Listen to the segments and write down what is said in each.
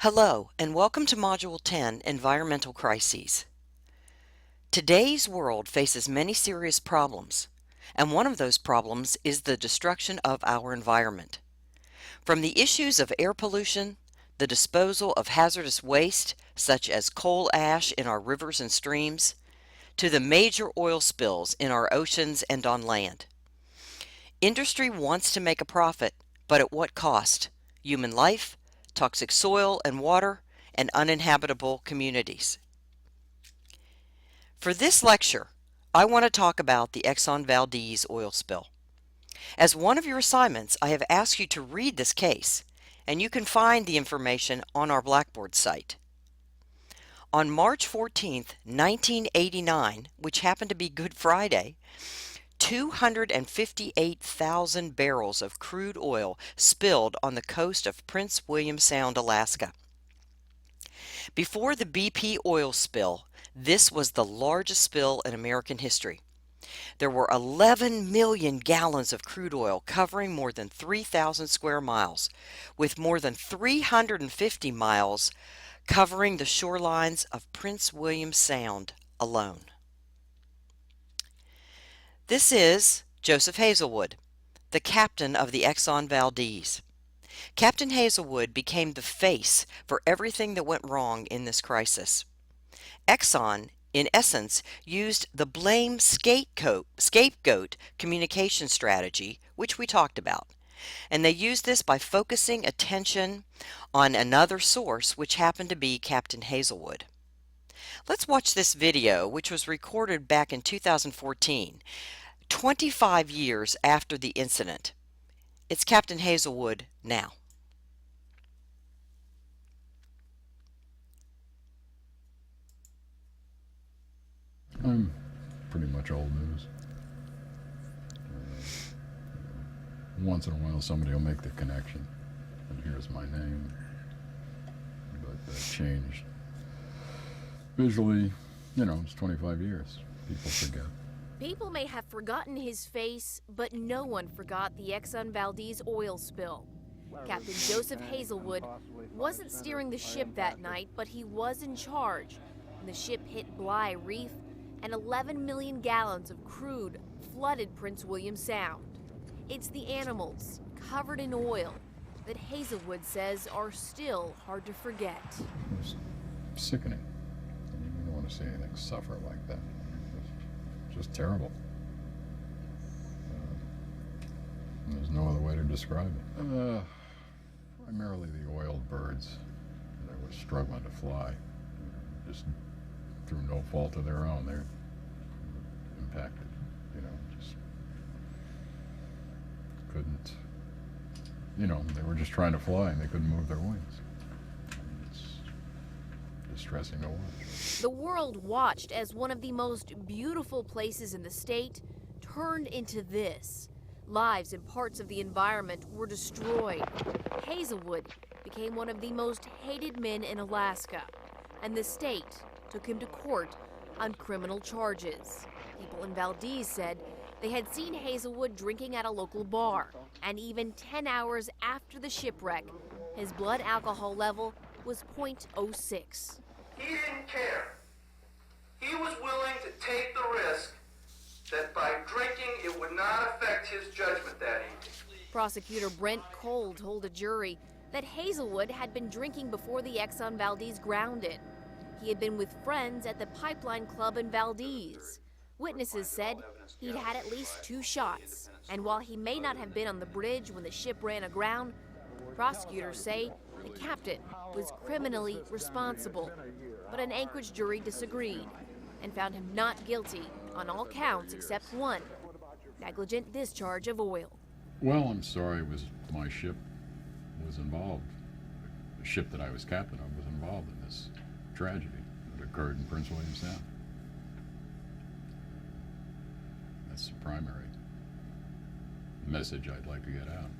Hello, and welcome to Module 10, Environmental Crises. Today's world faces many serious problems, and one of those problems is the destruction of our environment. From the issues of air pollution, the disposal of hazardous waste, such as coal ash in our rivers and streams, to the major oil spills in our oceans and on land. Industry wants to make a profit, but at what cost? Human life, toxic soil and water, and uninhabitable communities. For this lecture, I want to talk about the Exxon Valdez oil spill. As one of your assignments, I have asked you to read this case, and you can find the information on our Blackboard site. On March 14, 1989, which happened to be Good Friday, 258,000 barrels of crude oil spilled on the coast of Prince William Sound, Alaska. Before the BP oil spill, this was the largest spill in American history. There were 11 million gallons of crude oil covering more than 3,000 square miles, with more than 350 miles covering the shorelines of Prince William Sound alone. This is Joseph Hazelwood, the captain of the Exxon Valdez. Captain Hazelwood became the face for everything that went wrong in this crisis. Exxon, in essence, used the blame scapegoat communication strategy, which we talked about. And they used this by focusing attention on another source, which happened to be Captain Hazelwood. Let's watch this video, which was recorded back in 2014, 25 years after the incident. It's Captain Hazelwood now. I'm pretty much old news. Once in a while somebody will make the connection, and here's my name, but that changed. Visually, it's 25 years. People forget. People may have forgotten his face, but no one forgot the Exxon Valdez oil spill. Captain Joseph Hazelwood wasn't steering the ship that night, but he was in charge when the ship hit Bligh Reef and 11 million gallons of crude flooded Prince William Sound. It's the animals, covered in oil, that Hazelwood says are still hard to forget. It's sickening. You don't want to see anything suffer like that. It's just terrible. There's no other way to describe it. Primarily the oiled birds that were struggling to fly, just through no fault of their own. They're impacted, just couldn't, they were just trying to fly and they couldn't move their wings. It's distressing to watch. The world watched as one of the most beautiful places in the state turned into this. Lives and parts of the environment were destroyed. Hazelwood became one of the most hated men in Alaska, and the state took him to court on criminal charges. People in Valdez said they had seen Hazelwood drinking at a local bar, and even 10 hours after the shipwreck, his blood alcohol level was .06. He didn't care. He was willing to take the risk that by drinking it would not affect his judgment that evening. Prosecutor Brent Cole told a jury that Hazelwood had been drinking before the Exxon Valdez grounded. He had been with friends at the Pipeline Club in Valdez. Witnesses said he'd had at least 2 shots, and while he may not have been on the bridge when the ship ran aground, prosecutors say the captain was criminally responsible. But an Anchorage jury disagreed and found him not guilty on all counts except one, negligent discharge of oil. Well, I'm sorry my ship was involved. The ship that I was captain of was involved in this tragedy that occurred in Prince William Sound. That's the primary message I'd like to get out.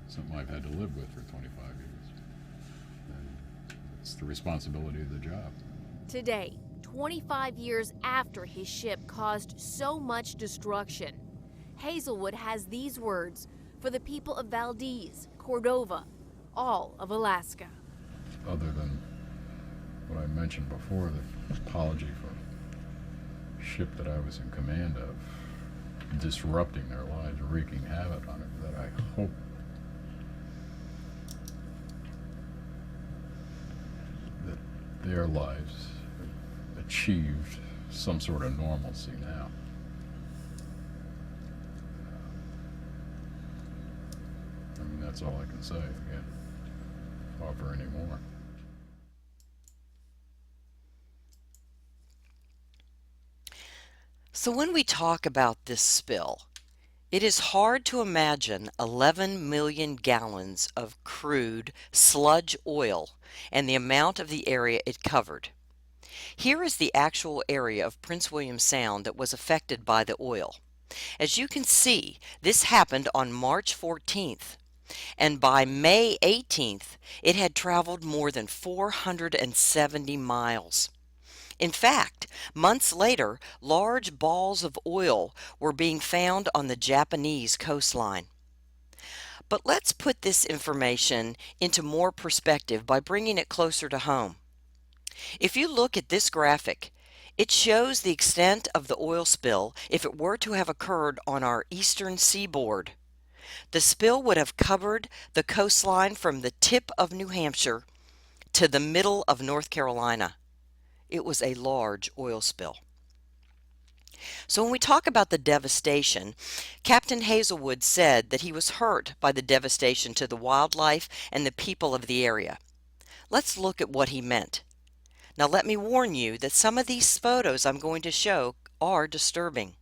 Something I've had to live with for 25 years. And it's the responsibility of the job. Today, 25 years after his ship caused so much destruction, Hazelwood has these words for the people of Valdez, Cordova, all of Alaska. Other than what I mentioned before, the apology for ship that I was in command of, disrupting their lives, wreaking havoc on it, that I hope that their lives achieved some sort of normalcy now. I mean, that's all I can say. I can't offer any more. So when we talk about this spill, it is hard to imagine 11 million gallons of crude sludge oil and the amount of the area it covered. Here is the actual area of Prince William Sound that was affected by the oil. As you can see, this happened on March 14th, and by May 18th, it had traveled more than 470 miles. In fact, months later, large balls of oil were being found on the Japanese coastline. But let's put this information into more perspective by bringing it closer to home. If you look at this graphic, it shows the extent of the oil spill if it were to have occurred on our eastern seaboard. The spill would have covered the coastline from the tip of New Hampshire to the middle of North Carolina. It was a large oil spill. So when we talk about the devastation, Captain Hazelwood said that he was hurt by the devastation to the wildlife and the people of the area. Let's look at what he meant. Now let me warn you that some of these photos I'm going to show are disturbing.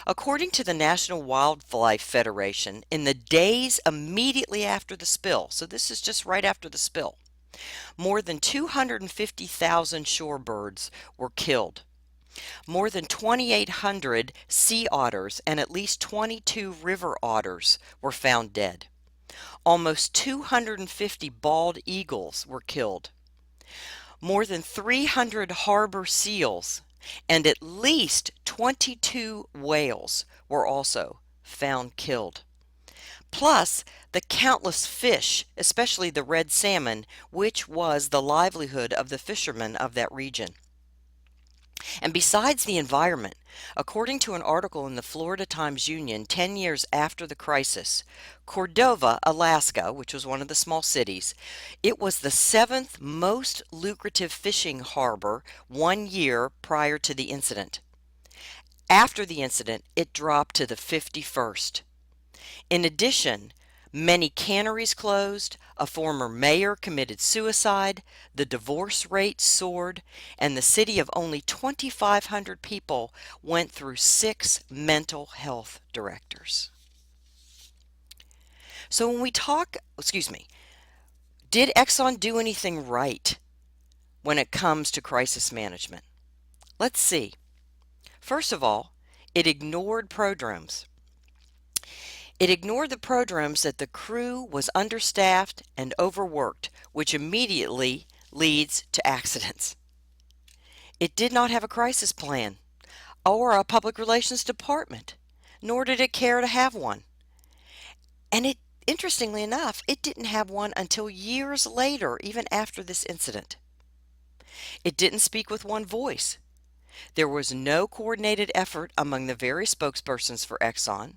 According to the National Wildlife Federation, in the days immediately after the spill, so this is just right after the spill, more than 250,000 shorebirds were killed. More than 2,800 sea otters and at least 22 river otters were found dead. Almost 250 bald eagles were killed. More than 300 harbor seals and at least 22 whales were also found killed. Plus the countless fish, especially the red salmon, which was the livelihood of the fishermen of that region. And besides the environment, according to an article in the Florida Times-Union 10 years after the crisis, Cordova, Alaska, which was one of the small cities, it was the 7th most lucrative fishing harbor 1 year prior to the incident. After the incident, it dropped to the 51st. In addition, many canneries closed, a former mayor committed suicide, the divorce rate soared, and the city of only 2,500 people went through 6 mental health directors. So when we talk, did Exxon do anything right when it comes to crisis management? Let's see. First of all, it ignored prodromes. It ignored the prodromes that the crew was understaffed and overworked, which immediately leads to accidents. It did not have a crisis plan or a public relations department, nor did it care to have one. And it, interestingly enough, it didn't have one until years later, even after this incident. It didn't speak with one voice. There was no coordinated effort among the various spokespersons for Exxon.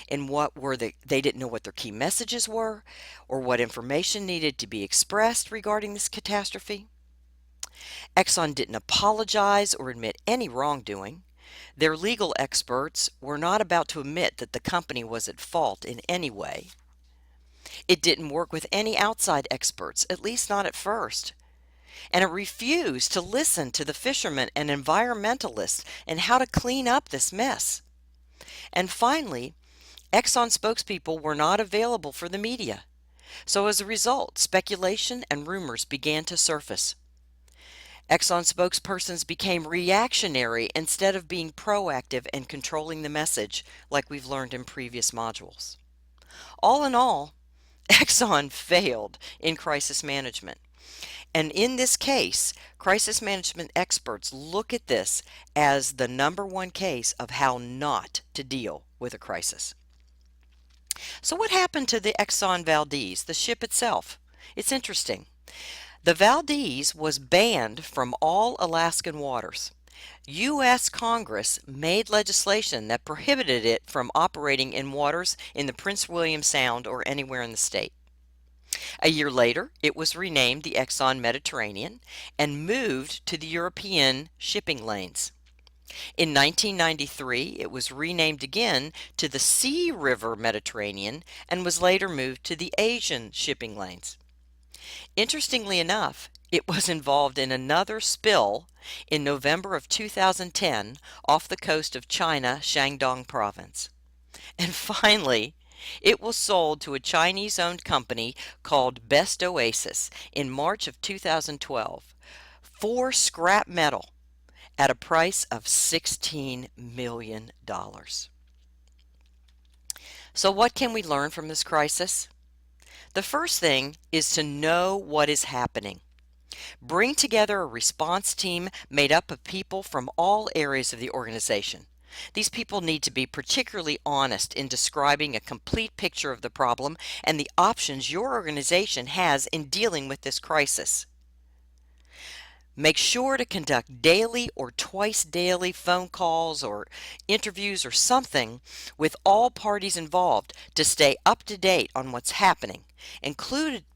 And they didn't know what their key messages were or what information needed to be expressed regarding this catastrophe. Exxon didn't apologize or admit any wrongdoing. Their legal experts were not about to admit that the company was at fault in any way. It didn't work with any outside experts, at least not at first. And it refused to listen to the fishermen and environmentalists and how to clean up this mess. And finally, Exxon spokespeople were not available for the media. So as a result, speculation and rumors began to surface. Exxon spokespersons became reactionary instead of being proactive and controlling the message like we've learned in previous modules. All in all, Exxon failed in crisis management. And in this case, crisis management experts look at this as the #1 case of how not to deal with a crisis. So what happened to the Exxon Valdez, the ship itself? It's interesting. The Valdez was banned from all Alaskan waters. U.S. Congress made legislation that prohibited it from operating in waters in the Prince William Sound or anywhere in the state. A year later, it was renamed the Exxon Mediterranean and moved to the European shipping lanes. In 1993, it was renamed again to the Sea River Mediterranean and was later moved to the Asian shipping lanes. Interestingly enough, it was involved in another spill in November of 2010 off the coast of China, Shandong province. And finally, it was sold to a Chinese-owned company called Best Oasis in March of 2012 for scrap metal at a price of $16 million. So what can we learn from this crisis? The first thing is to know what is happening. Bring together a response team made up of people from all areas of the organization. These people need to be particularly honest in describing a complete picture of the problem and the options your organization has in dealing with this crisis. Make sure to conduct daily or twice daily phone calls or interviews or something with all parties involved to stay up to date on what's happening.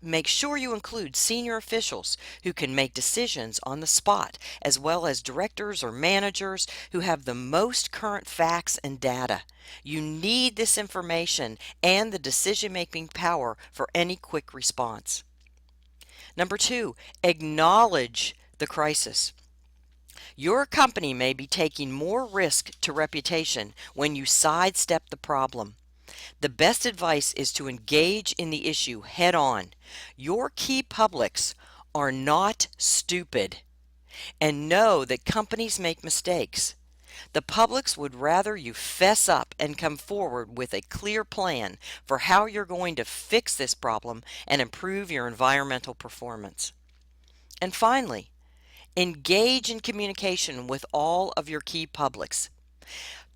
Make sure you include senior officials who can make decisions on the spot, as well as directors or managers who have the most current facts and data. You need this information and the decision-making power for any quick response. Number 2, acknowledge the crisis. Your company may be taking more risk to reputation when you sidestep the problem. The best advice is to engage in the issue head on. Your key publics are not stupid and know that companies make mistakes. The publics would rather you fess up and come forward with a clear plan for how you're going to fix this problem and improve your environmental performance. And finally, engage in communication with all of your key publics.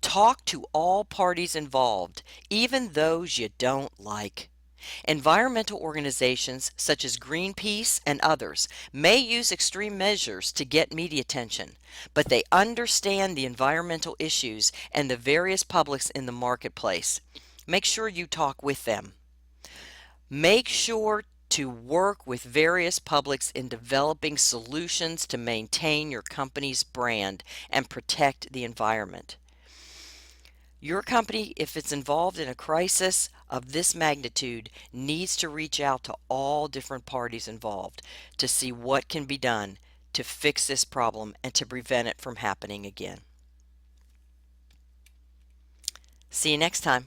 Talk to all parties involved, even those you don't like. Environmental organizations such as Greenpeace and others may use extreme measures to get media attention, but they understand the environmental issues and the various publics in the marketplace. Make sure you talk with them. Make sure to work with various publics in developing solutions to maintain your company's brand and protect the environment. Your company, if it's involved in a crisis of this magnitude, needs to reach out to all different parties involved to see what can be done to fix this problem and to prevent it from happening again. See you next time.